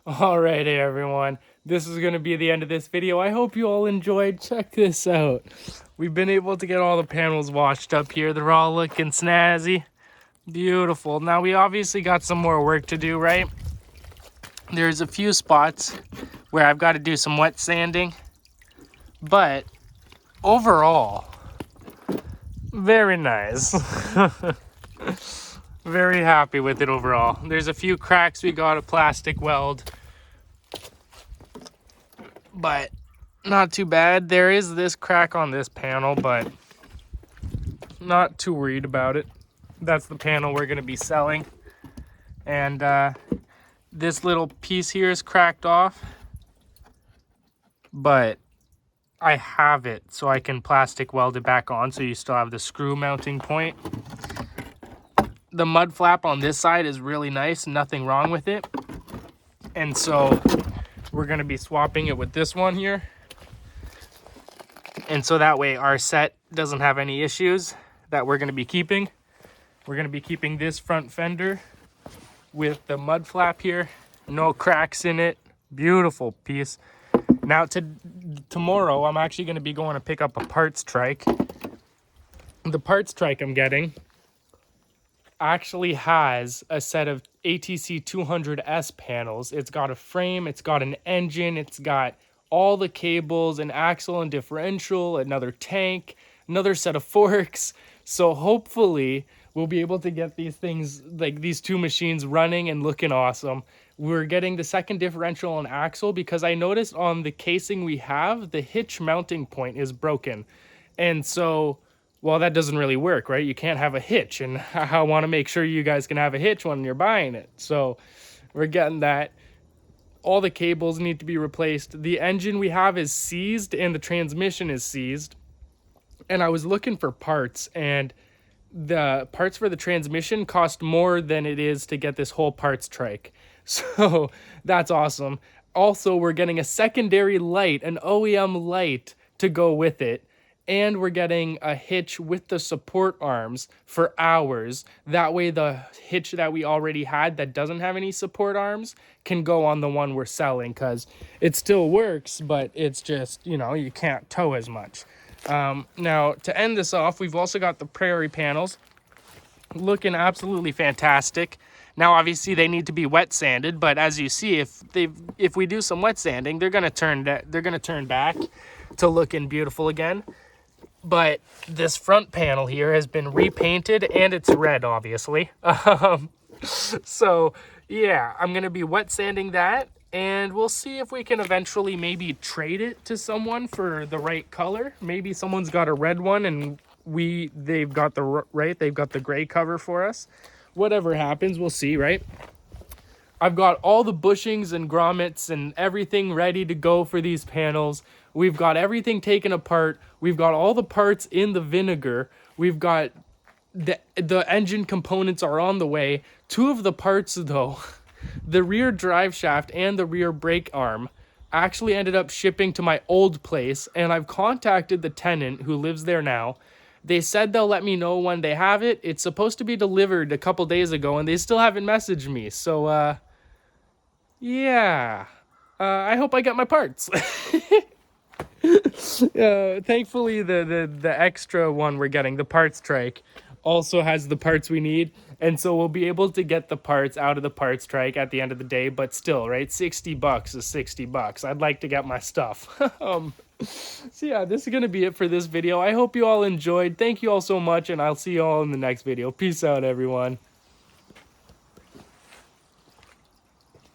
Alright everyone, this is going to be the end of this video. I hope you all enjoyed. Check this out. We've been able to get all the panels washed up here. They're all looking snazzy. Beautiful. Now we obviously got some more work to do, right? There's a few spots where I've got to do some wet sanding. But overall, very nice. Very happy with it overall. There's a few cracks we got a plastic weld, but not too bad. There is this crack on this panel, but not too worried about it. That's the panel we're going to be selling. And this little piece here is cracked off, but I have it so I can plastic weld it back on so you still have the screw mounting point. The mud flap on this side is really nice, nothing wrong with it. And so we're going to be swapping it with this one here. And so that way our set doesn't have any issues that we're going to be keeping. We're going to be keeping this front fender with the mud flap here. No cracks in it. Beautiful piece. Now tomorrow I'm actually going to be going to pick up a parts trike. The parts trike I'm getting actually has a set of atc200es panels. It's got a frame, it's got an engine, it's got all the cables, an axle and differential, another tank, another set of forks. So hopefully we'll be able to get these things, like these two machines, running and looking awesome. We're getting the second differential and axle because I noticed on the casing we have, the hitch mounting point is broken. And so, well, that doesn't really work, right? You can't have a hitch, and I want to make sure you guys can have a hitch when you're buying it. So we're getting that. All the cables need to be replaced. The engine we have is seized and the transmission is seized. And I was looking for parts, and the parts for the transmission cost more than it is to get this whole parts trike. So that's awesome. Also, we're getting a secondary light, an OEM light to go with it. And we're getting a hitch with the support arms for ours. That way the hitch that we already had that doesn't have any support arms can go on the one we're selling, because it still works, but it's just, you know, you can't tow as much. Now, to end this off, we've also got the prairie panels looking absolutely fantastic. Now, obviously, they need to be wet sanded, but as you see, if we do some wet sanding, they're gonna turn back to looking beautiful again. But this front panel here has been repainted, and it's red, obviously. So yeah, I'm gonna be wet sanding that, and we'll see if we can eventually maybe trade it to someone for the right color. Maybe someone's got a red one and they've got the gray cover for us. Whatever happens, we'll see, right? I've got all the bushings and grommets and everything ready to go for these panels. We've got everything taken apart. We've got all the parts in the vinegar. We've got the engine components are on the way. Two of the parts, though, the rear drive shaft and the rear brake arm, actually ended up shipping to my old place, and I've contacted the tenant who lives there now. They said they'll let me know when they have it. It's supposed to be delivered a couple days ago, and they still haven't messaged me. So, yeah. I hope I get my parts. Thankfully, the extra one we're getting, the parts trike, also has the parts we need. And so we'll be able to get the parts out of the parts trike at the end of the day. But still, right? $60 is $60. I'd like to get my stuff. So yeah, this is going to be it for this video. I hope you all enjoyed. Thank you all so much, and I'll see you all in the next video. Peace out, everyone.